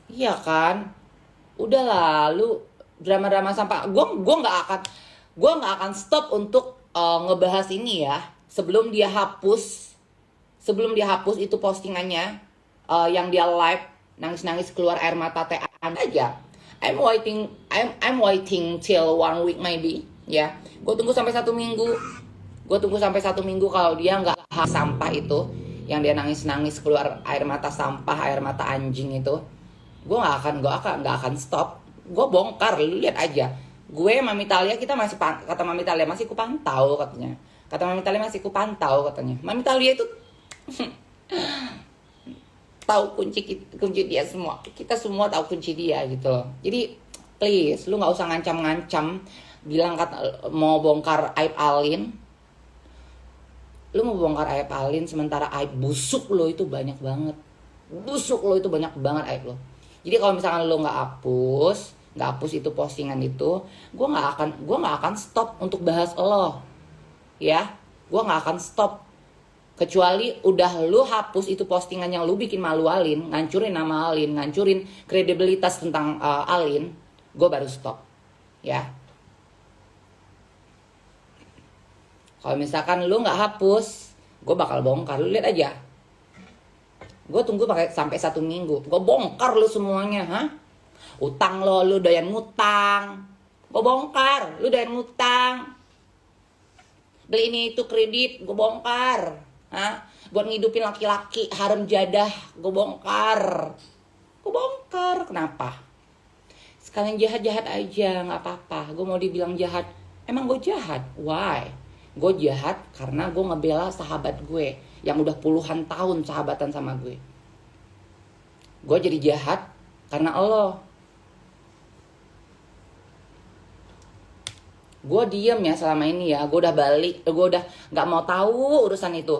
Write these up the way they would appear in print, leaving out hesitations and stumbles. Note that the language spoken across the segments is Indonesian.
Iya kan? Udah lalu drama-drama sampah. Gue nggak akan stop untuk ngebahas ini ya. Sebelum dia hapus itu postingannya, yang dia live nangis-nangis keluar air mata teh aja. I'm waiting till 1 week maybe ya. Gue tunggu sampai 1 minggu kalau dia nggak sampah itu, yang dia nangis-nangis keluar air mata sampah, air mata anjing itu. Gue nggak akan stop. Gue bongkar, lu lihat aja. Gue Mami Talia, kita masih kata Mami Talia masih kupantau katanya. Kata Mami Talia masih kupantau katanya. Mami Talia itu tahu kunci dia semua. Kita semua tahu kunci dia gitu loh. Jadi please, lu nggak usah ngancam-ngancam bilang kata mau bongkar aib Alin. Lu mau bongkar aib Alin sementara aib busuk lo itu banyak banget. Busuk lo itu banyak banget aib lo. Jadi kalau misalkan lo nggak hapus itu postingan itu, gue nggak akan stop untuk bahas lo, ya. Gue nggak akan stop kecuali udah lu hapus itu postingan yang lu bikin malu Alin, ngancurin nama Alin, ngancurin kredibilitas tentang Alin, gue baru stop, ya. Kalau misalkan lu nggak hapus, gue bakal bongkar. Lu lihat aja. Gue tunggu sampai 1 minggu. Gue bongkar lu semuanya, ha? Utang lo, lu doyan ngutang. Gue bongkar, lu doyan ngutang. Beli ini itu kredit, gue bongkar. Hah? Buat ngidupin laki-laki, harem jadah, gue bongkar. Gue bongkar, kenapa? Sekalian jahat-jahat aja, nggak apa-apa. Gue mau dibilang jahat, emang gue jahat? Why? Gue jahat karena gue ngebela sahabat gue yang udah puluhan tahun sahabatan sama gue. Gue jadi jahat karena Allah. Gue diem ya selama ini ya. Gue udah balik, gue udah nggak mau tahu urusan itu.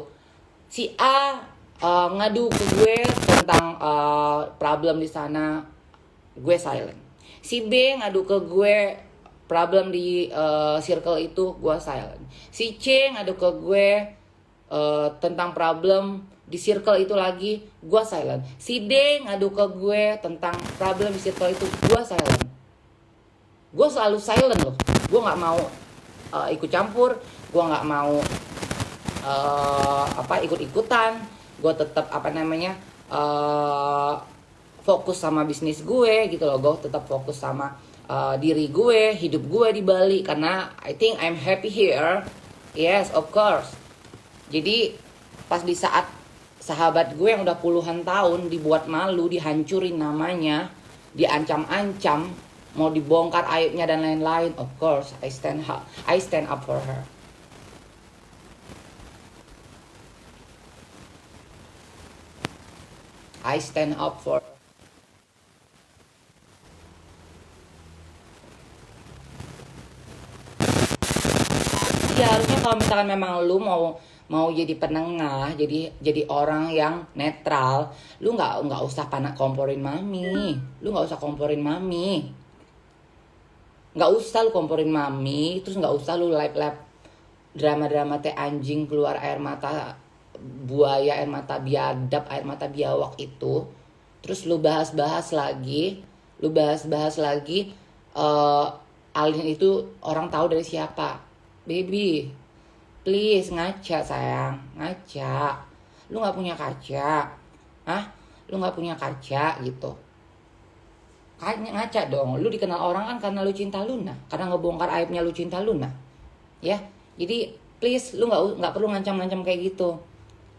Si A ngadu ke gue tentang problem di sana, gue silent. Si B ngadu ke gue problem di circle itu, gue silent. Si C ngadu ke gue tentang problem di circle itu lagi, gue silent. Si D ngadu ke gue tentang problem di circle itu, gue silent. Gue selalu silent loh. Gue nggak mau ikut campur, gue nggak mau ikut-ikutan. Gue tetap fokus sama bisnis gue gitu loh. Gue tetap fokus sama diri gue, hidup gue di Bali, karena I think I'm happy here. Yes, of course. Jadi pas di saat sahabat gue yang udah puluhan tahun dibuat malu, dihancurin namanya, diancam-ancam, mau dibongkar aibnya dan lain-lain, of course I stand up for her. I stand up for. Ya harusnya kalau misalkan memang lu mau jadi penengah, jadi orang yang netral, lu nggak usah komporin mami, nggak usah lu komporin mami, terus nggak usah lu live drama teh anjing keluar air mata buaya, air mata biadab, air mata biawak itu, terus lu bahas-bahas lagi, uh, Alin itu orang tahu dari siapa. Baby, please, ngaca sayang, ngaca. Lu nggak punya kaca, hah? Lu nggak punya kaca gitu. Ngaca dong. Lu dikenal orang kan karena lu cinta Luna, karena ngebongkar aibnya lu cinta Luna, ya. Jadi please, lu nggak perlu ngancam-ngancam kayak gitu.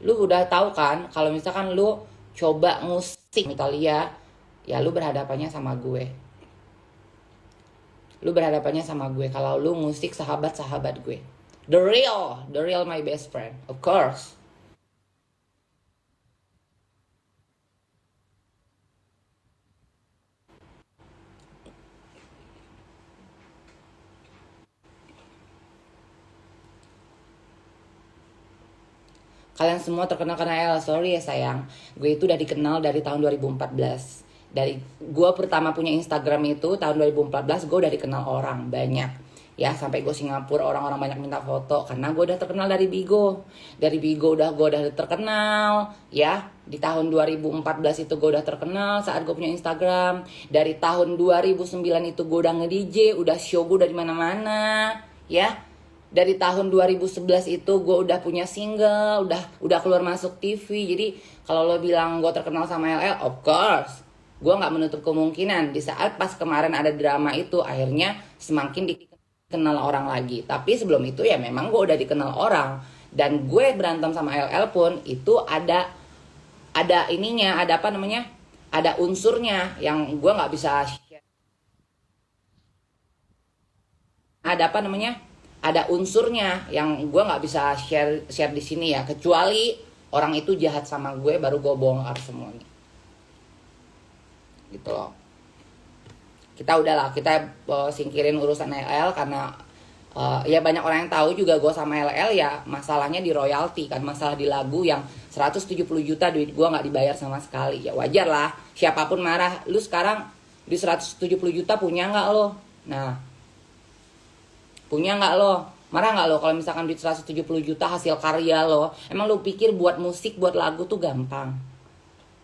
Lu udah tahu kan kalau misalkan lu coba ngusik Italia, ya lu berhadapannya sama gue. Kalau lu ngusik sahabat-sahabat gue. The real my best friend, of course. Kalian semua terkenal karena El. Sorry ya sayang, gue itu udah dikenal dari tahun 2014. Dari gue pertama punya Instagram itu tahun 2014, gue udah dikenal orang banyak, Ya sampai gue Singapura orang-orang banyak minta foto karena gue udah terkenal dari Bigo. Dari Bigo gue udah terkenal ya. Di tahun 2014 itu gue udah terkenal saat gue punya Instagram. Dari tahun 2009 itu gue udah nge-DJ, udah show gue dari mana-mana ya. Dari tahun 2011 itu gue udah punya single, udah keluar masuk TV. Jadi kalau lo bilang gue terkenal sama LL, of course gue nggak menutup kemungkinan di saat pas kemarin ada drama itu akhirnya semakin dikenal orang lagi. Tapi sebelum itu ya memang gue udah dikenal orang. Dan gue berantem sama LL pun itu ada ininya, ada apa namanya, ada unsurnya yang gue nggak bisa share. Ada apa namanya, ada unsurnya yang gue nggak bisa share di sini ya, kecuali orang itu jahat sama gue baru gue bongkar semuanya gitu loh. Kita udahlah, kita singkirin urusan LL karena ya banyak orang yang tahu juga gue sama LL ya masalahnya di royalti kan, masalah di lagu yang 170 juta duit gue nggak dibayar sama sekali. Ya wajar lah, siapapun marah. Lu sekarang di 170 juta punya nggak lo? Nah, punya nggak lo? Marah nggak lo kalau misalkan duit 170 juta hasil karya lo? Emang lu pikir buat musik, buat lagu tuh gampang?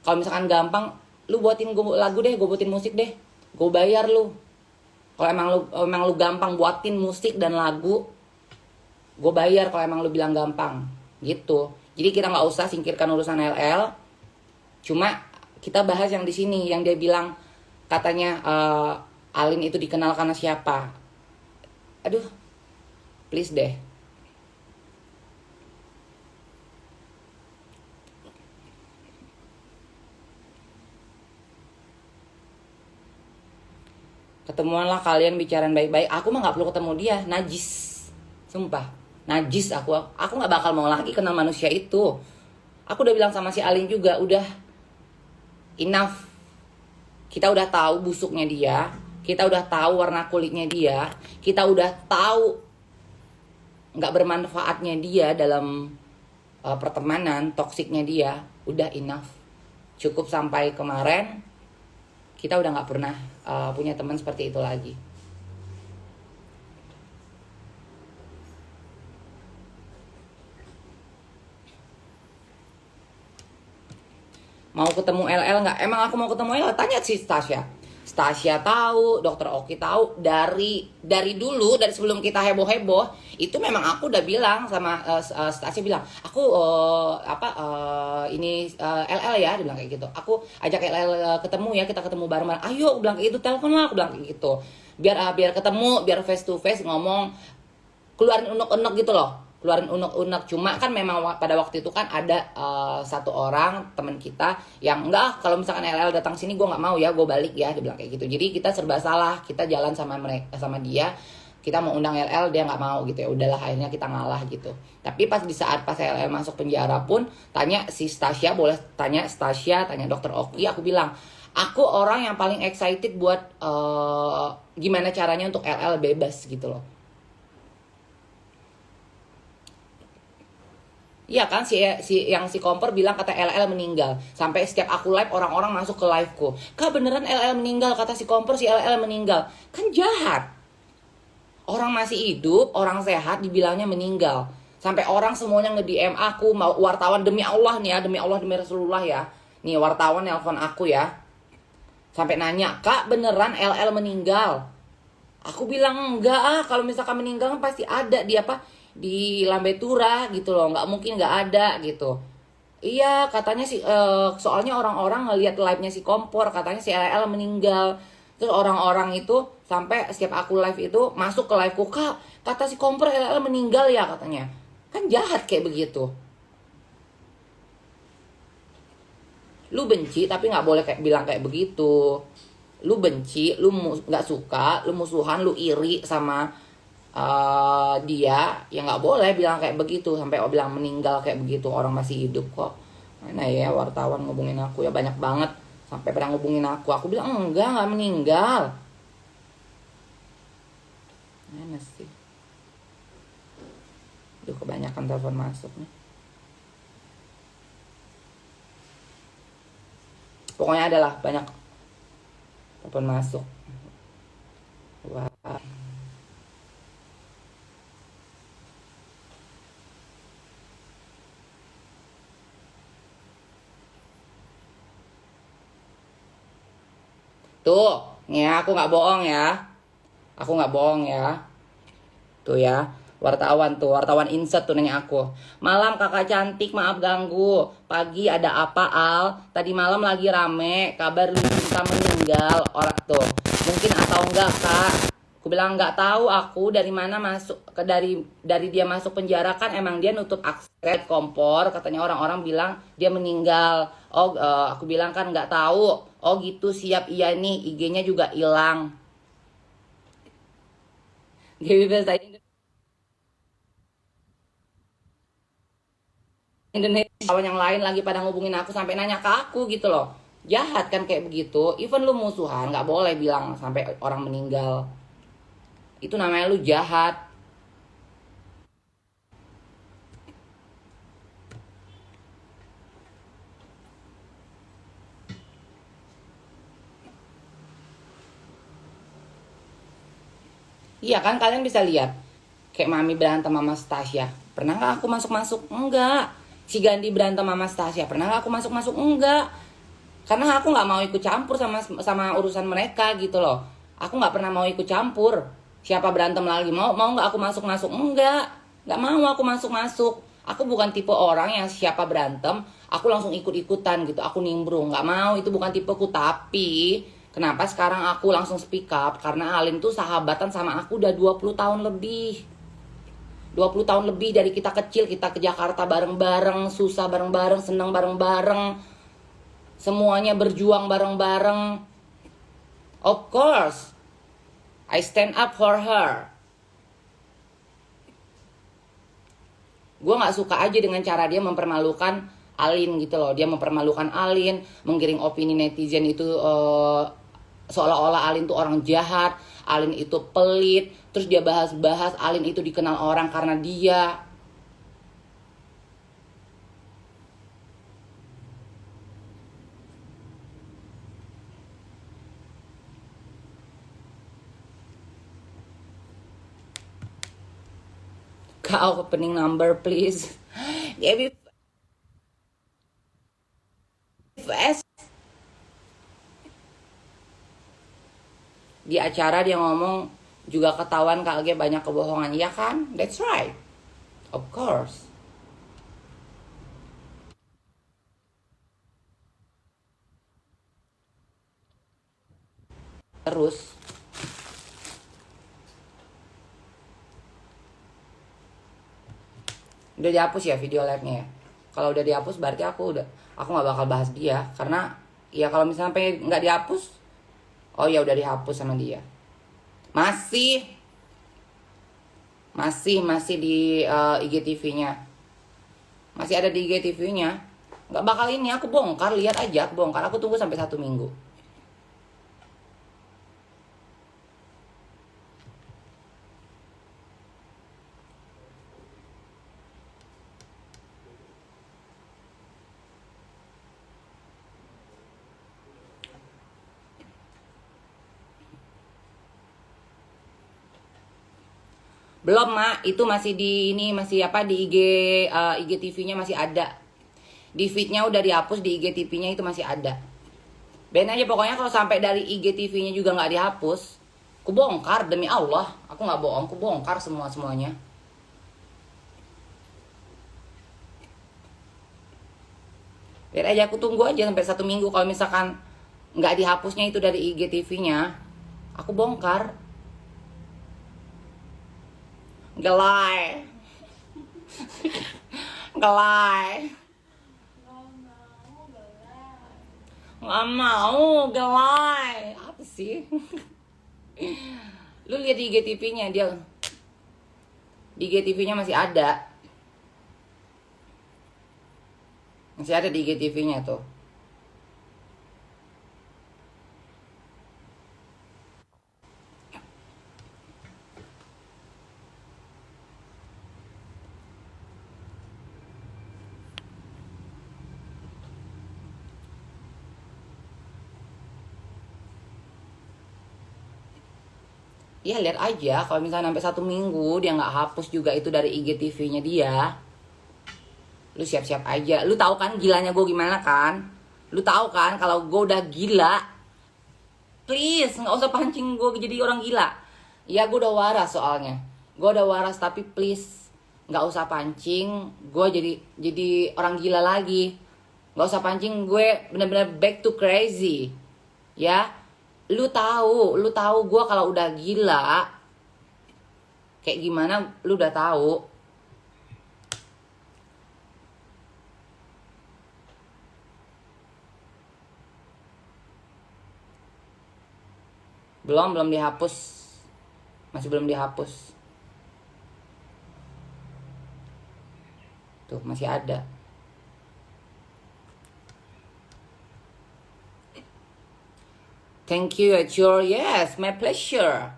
Kalau misalkan gampang, lu buatin gue lagu deh, gue buatin musik deh, gue bayar lu. Kalau emang lu gampang buatin musik dan lagu, gue bayar. Kalau emang lu bilang gampang gitu. Jadi kita nggak usah singkirkan urusan LL. Cuma kita bahas yang di sini, yang dia bilang katanya Alin itu dikenal karena siapa. Aduh, please deh. Ketemuanlah kalian bicarain baik-baik. Aku mah nggak perlu ketemu dia, najis, sumpah, najis. Aku nggak bakal mau lagi kenal manusia itu. Aku udah bilang sama si Alin juga, udah enough. Kita udah tahu busuknya dia, kita udah tahu warna kulitnya dia, kita udah tahu nggak bermanfaatnya dia dalam pertemanan, toksiknya dia. Udah enough, cukup sampai kemarin. Kita udah nggak pernah punya teman seperti itu lagi. Mau ketemu LL nggak? Emang aku mau ketemu LL? Tanya si Stasia. Stasia tahu, Dokter Oki tahu. Dari dulu, dari sebelum kita heboh-heboh, itu memang aku udah bilang sama Stasia bilang, aku ini LL ya, dia bilang kayak gitu. Aku ajak LL ketemu ya, kita ketemu bareng-bareng. Ayo, aku bilang kayak gitu, telepon lah, aku bilang kayak gitu. Biar ketemu, biar face to face ngomong, keluarin unek-unek gitu loh, keluarin unek-unek. Cuma kan memang pada waktu itu kan ada satu orang teman kita yang enggak, kalau misalkan LL datang sini gue nggak mau ya, gue balik ya, dia bilang kayak gitu. Jadi kita serba salah, kita jalan sama mereka, sama dia, kita mau undang LL, dia nggak mau gitu ya. Udahlah, akhirnya kita ngalah gitu. Tapi pas di saat pas LL masuk penjara pun tanya si Stasia, boleh tanya Stasia, tanya Dokter Oki. Aku bilang, aku orang yang paling excited buat gimana caranya untuk LL bebas gitu loh. Iya kan, si Komper bilang kata LL meninggal. Sampai setiap aku live orang-orang masuk ke liveku, "Kak, beneran LL meninggal?" Kata si Komper, si LL meninggal. Kan jahat. Orang masih hidup, orang sehat dibilangnya meninggal. Sampai orang semuanya nge-DM aku, wartawan, demi Allah nih ya, demi Allah, demi Rasulullah ya. Nih wartawan nelpon aku ya. Sampai nanya, "Kak, beneran LL meninggal?" Aku bilang enggak kalau misalkan meninggal kan pasti ada di apa, di Lambe Tura gitu loh, nggak mungkin nggak ada gitu. Iya katanya sih, soalnya orang-orang ngelihat live-nya si Kompor, katanya si LL meninggal. Terus orang-orang itu sampai setiap aku live itu masuk ke liveku, "Kak, kata si Kompor LL meninggal ya," katanya. Kan jahat kayak begitu. Lu benci tapi nggak boleh kayak bilang kayak begitu. Lu benci, lu nggak suka, lu musuhan, lu iri sama dia, ya nggak boleh bilang kayak begitu. Sampai bilang meninggal kayak begitu, orang masih hidup kok. Mana ya wartawan ngubungin aku ya, banyak banget sampai pada ngubungin aku. Aku bilang enggak, nggak meninggal. Mana sih? Duh, kebanyakan telepon masuk nih. Pokoknya adalah banyak telepon masuk. Wah. Tuh, ya aku nggak bohong ya. Aku nggak bohong ya. Tuh ya, wartawan insert tuh nanya aku. Malam kakak cantik, maaf ganggu. Pagi ada apa Al? Tadi malam lagi rame, kabar Lucinta meninggal. Orang tuh, mungkin atau enggak kak? Aku bilang nggak tahu aku dari mana masuk ke dari dia masuk penjara kan emang dia nutup akses kompor katanya orang-orang bilang dia meninggal. Oh aku bilang kan nggak tahu. Oh gitu siap iya nih IG-nya juga hilang. Dewi Besta Indonesia kawan yang lain lagi pada ngubungin aku sampai nanya ke aku gitu loh. Jahat kan kayak begitu. Even lu musuhan nggak boleh bilang sampai orang meninggal. Itu namanya lu jahat. Iya kan kalian bisa lihat. Kayak Mami berantem sama Stasia. Pernah nggak aku masuk-masuk? Enggak. Si Gandhi berantem sama Stasia. Pernah nggak aku masuk-masuk? Enggak. Karena aku nggak mau ikut campur sama urusan mereka gitu loh. Aku nggak pernah mau ikut campur. Siapa berantem lagi mau nggak aku masuk-masuk? Enggak. Nggak mau aku masuk-masuk. Aku bukan tipe orang yang siapa berantem, aku langsung ikut-ikutan gitu. Aku nimbrung. Nggak mau, itu bukan tipeku. Tapi kenapa sekarang aku langsung speak up? Karena Alin tuh sahabatan sama aku udah 20 tahun lebih. 20 tahun lebih dari kita kecil, kita ke Jakarta bareng-bareng, susah bareng-bareng, senang bareng-bareng. Semuanya berjuang bareng-bareng. Of course, I stand up for her. Gue gak suka aja dengan cara dia mempermalukan Alin gitu loh. Dia mempermalukan Alin, menggiring opini netizen itu seolah-olah Alin tuh orang jahat, Alin itu pelit. Terus dia bahas-bahas Alin itu dikenal orang karena dia. Kau opening number please. Gaby fast. Di acara dia ngomong juga ketahuan Kak Age banyak kebohongan. Iya kan? That's right. Of course. Terus udah dihapus ya video live-nya ya. Kalau udah dihapus berarti aku nggak bakal bahas dia karena ya kalau misalnya sampai nggak dihapus, oh ya udah dihapus sama dia. Masih di IGTV-nya. Masih ada di IGTV-nya. Nggak bakal ini aku bongkar, lihat aja aku bongkar. Aku tunggu sampai 1 minggu. Belum mak, itu masih di ini masih apa di IGTV-nya masih ada. Di feed-nya udah dihapus, di IGTV-nya itu masih ada. Ben aja pokoknya kalau sampai dari IGTV-nya juga nggak dihapus, aku bongkar demi Allah, aku nggak bohong, aku bongkar semuanya. Biar aja aku tunggu aja sampai 1 minggu kalau misalkan nggak dihapusnya itu dari IGTV-nya, aku bongkar. Gelai. Gelai. Nggak mau, gelai. Apa sih? Lu lihat di IGTV-nya dia. Di IGTV-nya masih ada. Masih ada di IGTV-nya tuh. Ya lihat aja kalau misalnya sampai 1 minggu dia nggak hapus juga itu dari IGTV-nya dia. Lu siap-siap aja. Lu tahu kan gilanya gue gimana kan? Lu tahu kan kalau gue udah gila. Please, nggak usah pancing gue jadi orang gila. Ya gue udah waras soalnya. Gue udah waras, tapi please nggak usah pancing gue jadi orang gila lagi. Nggak usah pancing gue bener-bener back to crazy. Ya, lu tahu gue kalau udah gila kayak gimana, lu udah tahu. Belum dihapus. Masih belum dihapus. Tuh, masih ada. Thank you, Ajur. Yes, my pleasure.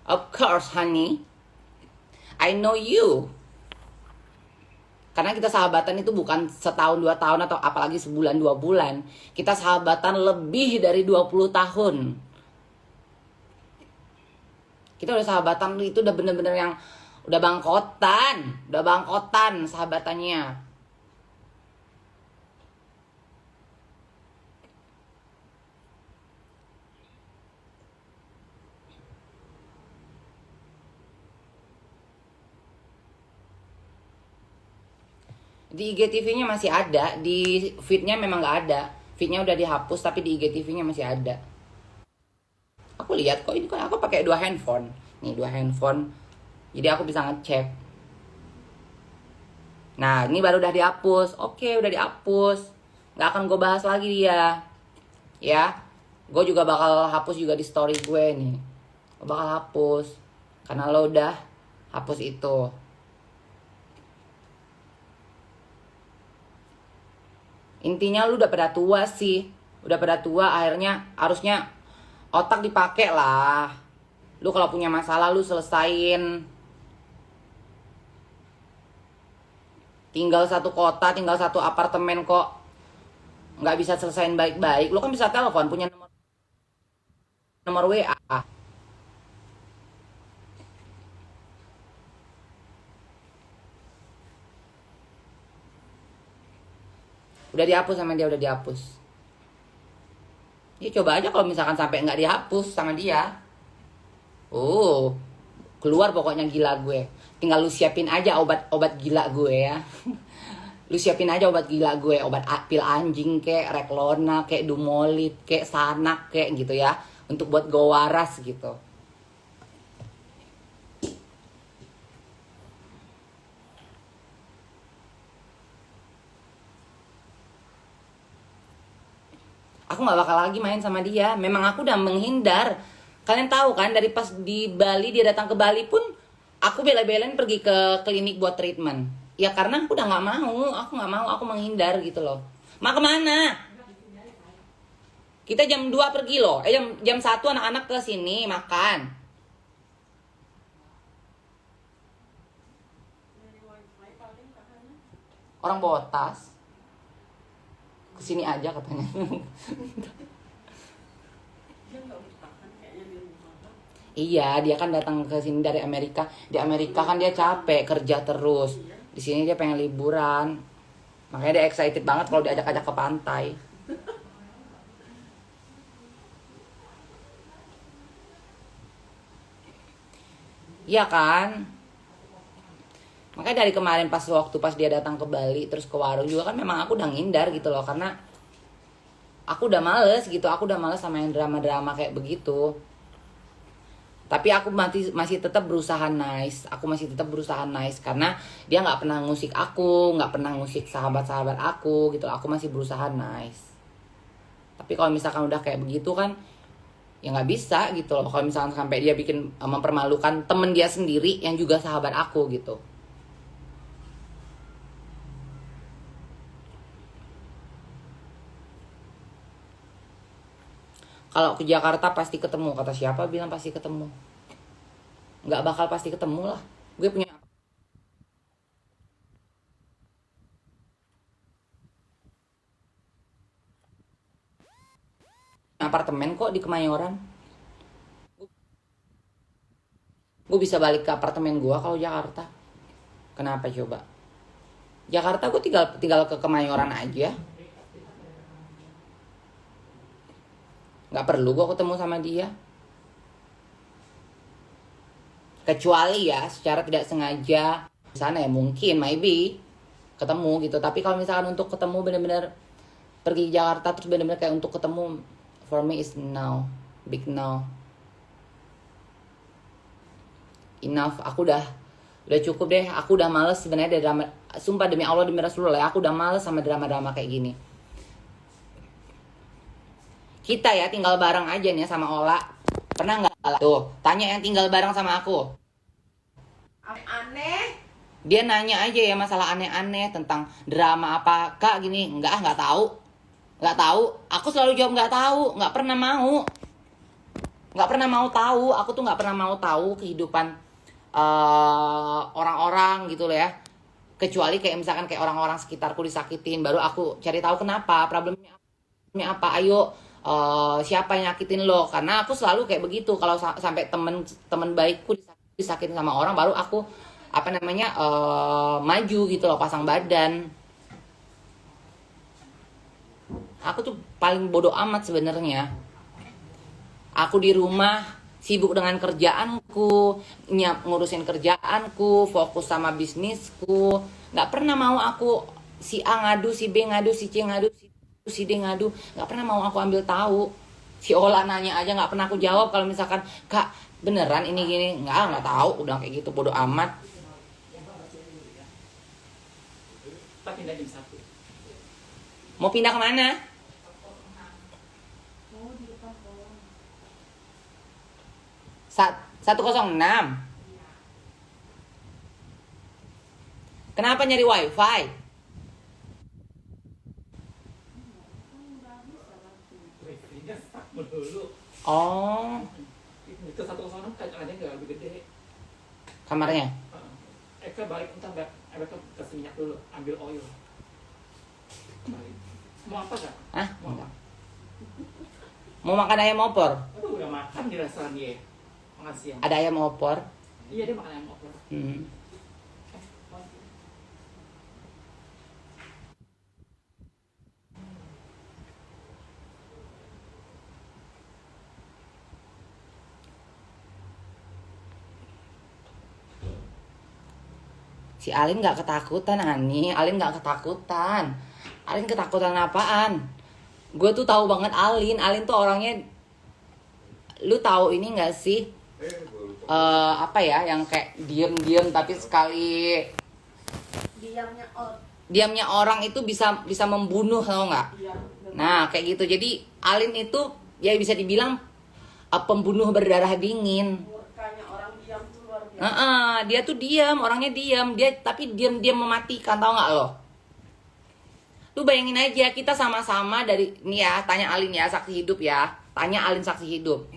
Of course, honey. I know you. Karena kita sahabatan itu bukan setahun 2 tahun atau apalagi sebulan 2 bulan. Kita sahabatan lebih dari 20 tahun. Kita udah sahabatan itu udah bener-bener yang udah bangkotan sahabatannya. Di IGTV-nya masih ada, di feed-nya memang nggak ada. Feed-nya udah dihapus, tapi di IGTV-nya masih ada. Aku lihat kok, ini kan aku pakai 2 handphone. Nih 2 handphone. Jadi aku bisa ngecek. Nah, ini baru udah dihapus. Oke, udah dihapus. Nggak akan gue bahas lagi dia. Ya, gue juga bakal hapus juga di story gue nih. Gue bakal hapus. Karena lo udah hapus itu. Intinya lu udah pada tua sih. Udah pada tua, akhirnya harusnya otak dipakai lah. Lu kalau punya masalah lu selesain. Tinggal satu kota, tinggal satu apartemen kok. Nggak bisa selesain baik-baik. Lu kan bisa telepon, punya nomor WA. Udah dihapus sama dia, udah dihapus. Ya coba aja kalau misalkan sampai nggak dihapus sama dia. Oh, keluar pokoknya gila gue. Tinggal lu siapin aja obat gila gue ya. Lu siapin aja obat gila gue, obat pil anjing kek, Reklona kek, Dumolit kek, Sanak kek gitu ya, untuk buat gue waras gitu. Aku nggak bakal lagi main sama dia. Memang aku udah menghindar. Kalian tahu kan, dari pas di Bali, dia datang ke Bali pun aku bela-belain pergi ke klinik buat treatment. Ya karena aku udah nggak mau, aku menghindar gitu loh. Mau kemana? Kita jam 2 pergi loh. Jam 1 anak-anak ke sini makan. Orang bawa tas. Kesini aja katanya. Iya, dia kan datang ke sini dari Amerika. Di Amerika kan dia capek kerja terus. Di sini dia pengen liburan. Makanya dia excited banget kalau diajak-ajak ke pantai. Iya kan? Makanya dari kemarin pas dia datang ke Bali terus ke warung juga kan memang aku udah ngindar gitu loh, karena aku udah males gitu, aku udah males sama yang drama-drama kayak begitu. Tapi aku masih tetap berusaha nice, karena dia nggak pernah ngusik aku, nggak pernah ngusik sahabat-sahabat aku gitu loh. Aku masih berusaha nice. Tapi kalau misalkan udah kayak begitu kan, ya nggak bisa gitu loh. Kalau misalkan sampai dia bikin mempermalukan temen dia sendiri yang juga sahabat aku gitu. Kalau ke Jakarta pasti ketemu. Kata siapa bilang pasti ketemu? Nggak bakal pasti ketemu lah. Gue punya apartemen kok di Kemayoran. Gue bisa balik ke apartemen gue kalau Jakarta. Kenapa coba? Jakarta gue tinggal ke Kemayoran aja. Nggak perlu gue ketemu sama dia. Kecuali ya secara tidak sengaja di sana ya, mungkin maybe ketemu gitu. Tapi kalau misalkan untuk ketemu bener-bener pergi Jakarta terus bener-bener kayak untuk ketemu, for me is no, big no. Enough, aku udah cukup deh. Aku udah males sebenarnya dari drama. Sumpah demi Allah demi Rasulullah ya, aku udah males sama drama-drama kayak gini. Kita ya tinggal bareng aja nih sama Ola. Pernah nggak tuh tanya yang tinggal bareng sama aku? Aneh. Dia nanya aja ya masalah aneh-aneh tentang drama apa kak gini. Nggak tahu. Nggak tahu. Aku selalu jawab nggak tahu. Nggak pernah mau. Nggak pernah mau tahu. Aku tuh nggak pernah mau tahu kehidupan orang-orang gitu loh ya. Kecuali kayak misalkan kayak orang-orang sekitarku disakitin, baru aku cari tahu kenapa, problemnya apa. Ayo, siapa yang nyakitin lo? Karena aku selalu kayak begitu. Kalau sampai temen baikku disakitin sama orang, baru aku apa namanya maju gitu loh, pasang badan. Aku tuh paling bodoh amat sebenarnya. Aku di rumah sibuk dengan kerjaanku, ngurusin kerjaanku, fokus sama bisnisku. Nggak pernah mau aku si A ngadu, si B ngadu, si C ngadu, si D ngadu. Nggak pernah mau aku ambil tahu. Si Ola nanya aja nggak pernah aku jawab. Kalau misalkan kak beneran ini gini, nggak tahu. Udah kayak gitu, bodoh amat. Pindah jam 1. Mau pindah kemana? Oh, di depan pohon. 106. Kenapa nyari wifi? Wifi-nya stuck melulu. Oh, Itu 106 kacarnya nggak lebih gede. kamarnya. Eka balik entah Eka kasih minyak dulu, ambil oil. Balik. Mau apa gak? Hah? Mau apa? Mau makan ayam opor? Aduh udah makan di restoran dia. Makasih ya. Ada ayam opor. Iya dia makan ayam opor. Hmm. Si Alin nggak ketakutan, Ani. Alin nggak ketakutan. Alin ketakutan apaan? Gue tuh tahu banget Alin. Alin tuh orangnya, lu tahu ini nggak sih? Apa ya, yang kayak diem-diem tapi sekali diamnya orang itu bisa membunuh, tau nggak? Iya. Nah kayak gitu. Jadi Alin itu ya bisa dibilang pembunuh berdarah dingin. Murkanya orang diam tuh luar biasa. Dia tuh diam, orangnya diam, dia tapi diam-diam mematikan, tau nggak lo? Lu bayangin aja, kita sama-sama dari ini ya, tanya Alin ya, saksi hidup ya, tanya Alin saksi hidup.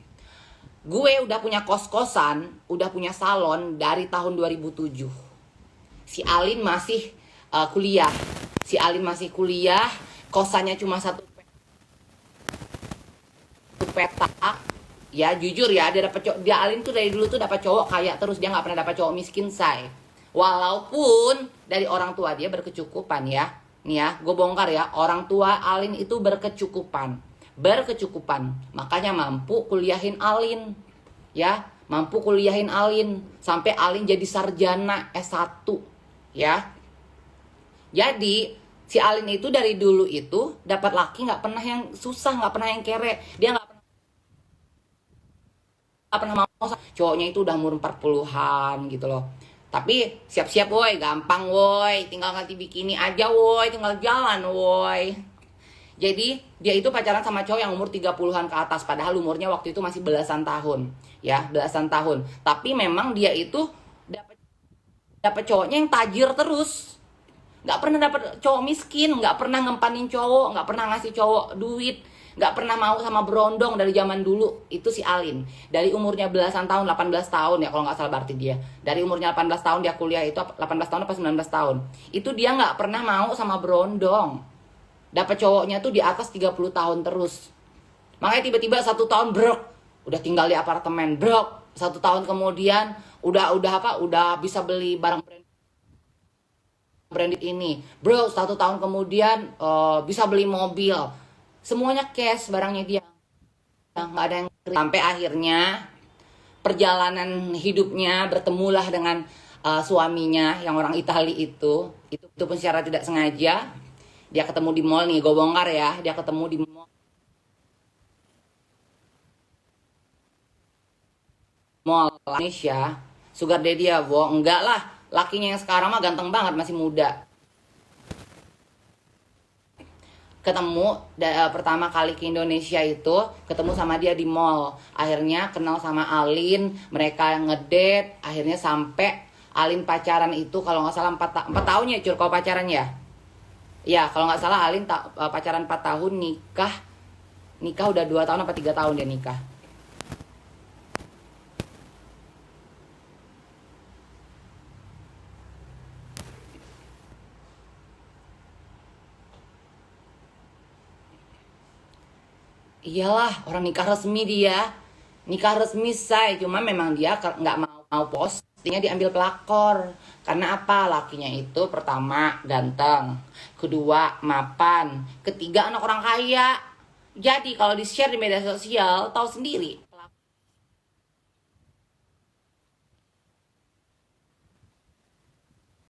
Gue udah punya kos-kosan, udah punya salon dari tahun 2007. Si Alin masih kuliah, kosannya cuma satu petak. Ya jujur ya, dia Alin tuh dari dulu tuh dapat cowok kaya terus, dia nggak pernah dapat cowok miskin, say. Walaupun dari orang tua dia berkecukupan ya. Nih ya, gue bongkar ya, orang tua Alin itu berkecukupan. Makanya mampu kuliahin Alin. Ya, mampu kuliahin Alin sampai Alin jadi sarjana S1. Ya. Jadi si Alin itu dari dulu itu dapat laki nggak pernah yang susah, nggak pernah yang kere. Dia nggak pernah mau, cowoknya itu udah umur 40-an gitu loh. Tapi siap-siap woi, gampang woi, tinggal ganti bikini aja woi, tinggal jalan woi. Jadi dia itu pacaran sama cowok yang umur 30-an ke atas, padahal umurnya waktu itu masih belasan tahun. Ya, belasan tahun. Tapi memang dia itu dapat cowoknya yang tajir terus. Nggak pernah dapat cowok miskin, nggak pernah ngempanin cowok, nggak pernah ngasih cowok duit, nggak pernah mau sama berondong dari zaman dulu. Itu si Alin. Dari umurnya belasan tahun, 18 tahun ya kalau nggak salah berarti dia. Dari umurnya 18 tahun dia kuliah itu 18 tahun apa 19 tahun. Itu dia nggak pernah mau sama berondong. Dapat cowoknya tuh di atas 30 tahun terus. Makanya tiba-tiba 1 tahun brok, udah tinggal di apartemen brok. 1 tahun kemudian udah bisa beli barang branded ini. Bro, 1 tahun kemudian bisa beli mobil. Semuanya cash barangnya dia. nggak ada yang sampai akhirnya perjalanan hidupnya bertemulah dengan suaminya yang orang Itali itu pun secara tidak sengaja dia ketemu di mall nih, gue bongkar ya, dia ketemu di mall Indonesia. Sugar daddy ya, Bo? Enggak lah, lakinya yang sekarang mah ganteng banget, masih muda. Ketemu pertama kali ke Indonesia itu ketemu sama dia di mall, akhirnya kenal sama Alin, mereka ngedate, akhirnya sampai Alin pacaran itu kalau nggak salah 4 tahun ya Cur, kalau pacaran ya. Ya kalau nggak salah Alin pacaran 4 tahun, nikah udah 2 tahun apa 3 tahun dia nikah. Iyalah, orang nikah resmi dia. Nikah resmi say, cuma memang dia nggak mau postingnya diambil pelakor. Karena apa? Lakinya itu pertama ganteng, kedua mapan, ketiga anak orang kaya. Jadi kalau di-share di media sosial, tahu sendiri.